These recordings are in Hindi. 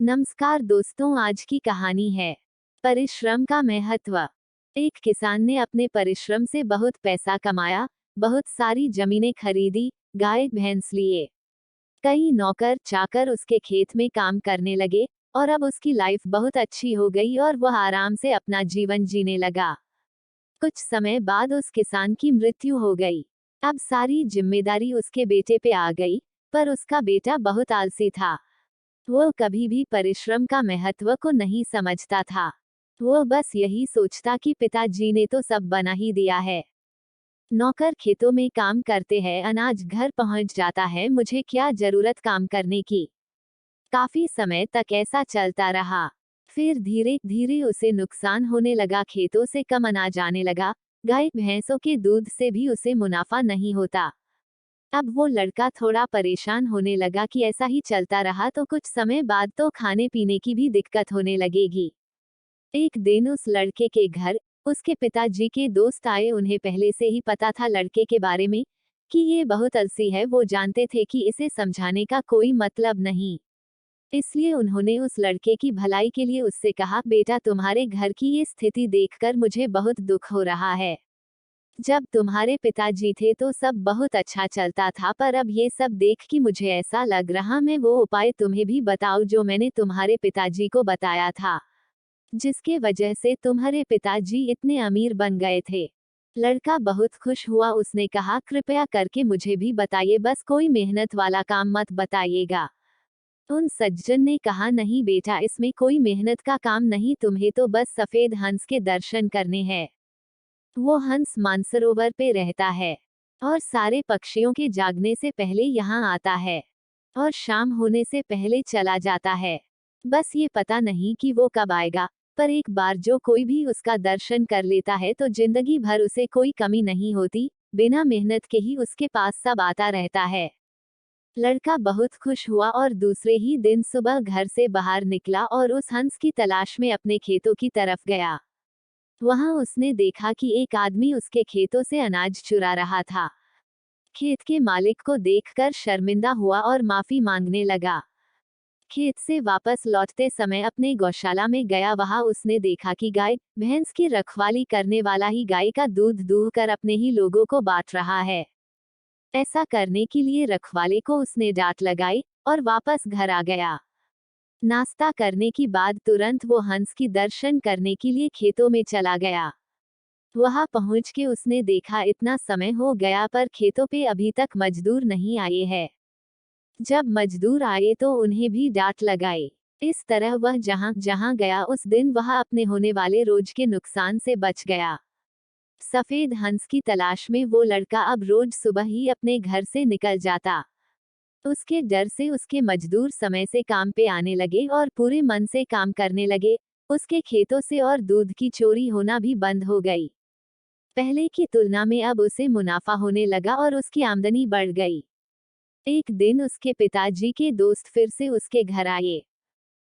नमस्कार दोस्तों, आज की कहानी है परिश्रम का महत्व। एक किसान ने अपने परिश्रम से बहुत पैसा कमाया, बहुत सारी जमीनें खरीदी, गाय भैंस लिए। कई नौकर चाकर उसके खेत में काम करने लगे और अब उसकी लाइफ बहुत अच्छी हो गई और वह आराम से अपना जीवन जीने लगा। कुछ समय बाद उस किसान की मृत्यु हो गई। अब सारी जिम्मेदारी उसके बेटे पे आ गई, पर उसका बेटा बहुत आलसी था। वो कभी भी परिश्रम का महत्व को नहीं समझता था। वो बस यही सोचता कि पिताजी ने तो सब बना ही दिया है। नौकर खेतों में काम करते हैं, अनाज घर पहुंच जाता है, मुझे क्या जरूरत काम करने की। काफी समय तक ऐसा चलता रहा। फिर धीरे धीरे उसे नुकसान होने लगा, खेतों से कम अनाज आने लगा, गाय भैंसों के दूध से भी उसे मुनाफा नहीं होता। अब वो लड़का थोड़ा परेशान होने लगा कि ऐसा ही चलता रहा तो कुछ समय बाद तो खाने पीने की भी दिक्कत होने लगेगी। एक दिन उस लड़के के घर उसके पिताजी के दोस्त आए। उन्हें पहले से ही पता था लड़के के बारे में कि ये बहुत आलसी है। वो जानते थे कि इसे समझाने का कोई मतलब नहीं। इसलिए उन्होंने उस लड़के की भलाई के लिए उससे कहा, बेटा, तुम्हारे घर की ये स्थिति देखकर मुझे बहुत दुख हो रहा है। जब तुम्हारे पिताजी थे तो सब बहुत अच्छा चलता था, पर अब ये सब देख कि मुझे ऐसा लग रहा, मैं वो उपाय तुम्हें भी बताऊं जो मैंने तुम्हारे पिताजी को बताया था, जिसके वजह से तुम्हारे पिताजी इतने अमीर बन गए थे। लड़का बहुत खुश हुआ। उसने कहा, कृपया करके मुझे भी बताइए, बस कोई मेहनत वाला काम मत बताइएगा। उन सज्जन ने कहा, नहीं बेटा, इसमें कोई मेहनत का काम नहीं, तुम्हें तो बस सफेद हंस के दर्शन करने हैं। वो हंस मानसरोवर पे रहता है और सारे पक्षियों के जागने से पहले यहाँ आता है और शाम होने से पहले चला जाता है। बस ये पता नहीं कि वो कब आएगा, पर एक बार जो कोई भी उसका दर्शन कर लेता है तो जिंदगी भर उसे कोई कमी नहीं होती। बिना मेहनत के ही उसके पास सब आता रहता है। लड़का बहुत खुश हुआ और दूसरे ही दिन सुबह घर से बाहर निकला और उस हंस की तलाश में अपने खेतों की तरफ गया। वहां उसने देखा कि एक आदमी उसके खेतों से अनाज चुरा रहा था। खेत के मालिक को देखकर शर्मिंदा हुआ और माफी मांगने लगा। खेत से वापस लौटते समय अपने गौशाला में गया। वहां उसने देखा कि गाय भैंस की रखवाली करने वाला ही गाय का दूध दूह कर अपने ही लोगों को बांट रहा है। ऐसा करने के लिए रखवाले को उसने डांट लगाई और वापस घर आ गया। नाश्ता करने के बाद तुरंत वो हंस की दर्शन करने के लिए खेतों में चला गया। वहां पहुंच के उसने देखा इतना समय हो गया पर खेतों पे अभी तक मजदूर नहीं आए हैं। जब मजदूर आए तो उन्हें भी डांट लगाई। इस तरह वह जहां जहां गया उस दिन वह अपने होने वाले रोज के नुकसान से बच गया। सफेद हंस की तलाश में वो लड़का अब रोज सुबह ही अपने घर से निकल जाता। उसके डर से उसके मजदूर समय से काम पे आने लगे और पूरे मन से काम करने लगे। उसके खेतों से और दूध की चोरी होना भी बंद हो गई। पहले की तुलना में अब उसे मुनाफा होने लगा और उसकी आमदनी बढ़ गई। एक दिन उसके पिताजी के दोस्त फिर से उसके घर आए।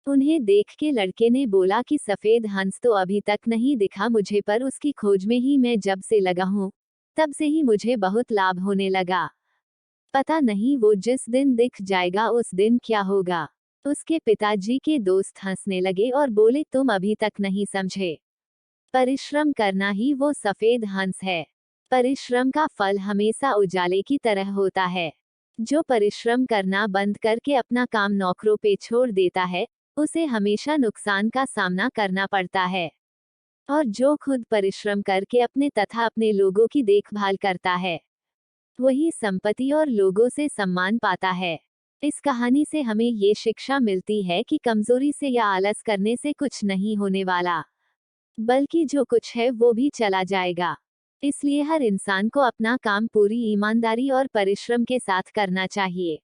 उन्हें देख के लड़के ने बोला कि सफेद हंस तो अभी तक नहीं दिखा मुझे, पर उसकी खोज में ही मैं जब से लगा हूँ तब से ही मुझे बहुत लाभ होने लगा। पता नहीं वो जिस दिन दिख जाएगा उस दिन क्या होगा। उसके पिताजी के दोस्त हंसने लगे और बोले, तुम अभी तक नहीं समझे। परिश्रम करना ही वो सफेद हंस है। परिश्रम का फल हमेशा उजाले की तरह होता है। जो परिश्रम करना बंद करके अपना काम नौकरों पे छोड़ देता है, उसे हमेशा नुकसान का सामना करना पड़ता है। और जो खुद परिश्रम करके अपने तथा अपने लोगों की देखभाल करता है, वही संपत्ति और लोगों से सम्मान पाता है। इस कहानी से हमें ये शिक्षा मिलती है कि कमजोरी से या आलस करने से कुछ नहीं होने वाला, बल्कि जो कुछ है वो भी चला जाएगा। इसलिए हर इंसान को अपना काम पूरी ईमानदारी और परिश्रम के साथ करना चाहिए।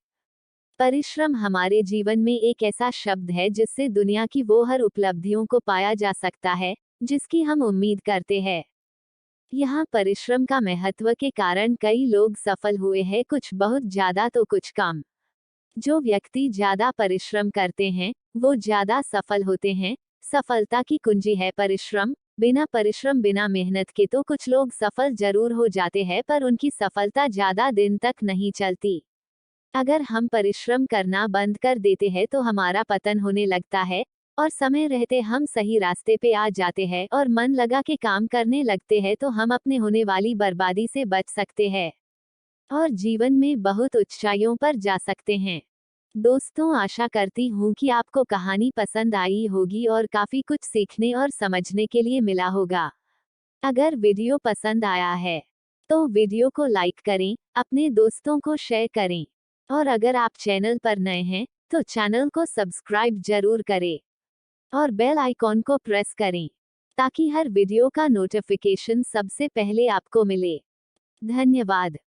परिश्रम हमारे जीवन में एक ऐसा शब्द है जिससे दुनिया की वो हर उपलब्धियों को पाया जा सकता है जिसकी हम उम्मीद करते हैं। यहाँ परिश्रम का महत्व के कारण कई लोग सफल हुए हैं, कुछ बहुत ज्यादा तो कुछ कम। जो व्यक्ति ज्यादा परिश्रम करते हैं वो ज्यादा सफल होते हैं। सफलता की कुंजी है परिश्रम। बिना परिश्रम बिना मेहनत के तो कुछ लोग सफल जरूर हो जाते हैं, पर उनकी सफलता ज्यादा दिन तक नहीं चलती। अगर हम परिश्रम करना बंद कर देते हैं तो हमारा पतन होने लगता है, और समय रहते हम सही रास्ते पे आ जाते हैं और मन लगा के काम करने लगते हैं तो हम अपने होने वाली बर्बादी से बच सकते हैं और जीवन में बहुत ऊंचाइयों पर जा सकते हैं। दोस्तों, आशा करती हूँ कि आपको कहानी पसंद आई होगी और काफी कुछ सीखने और समझने के लिए मिला होगा। अगर वीडियो पसंद आया है तो वीडियो को लाइक करें, अपने दोस्तों को शेयर करें, और अगर आप चैनल पर नए हैं तो चैनल को सब्सक्राइब जरूर करें और बेल आइकॉन को प्रेस करें ताकि हर वीडियो का नोटिफिकेशन सबसे पहले आपको मिले। धन्यवाद।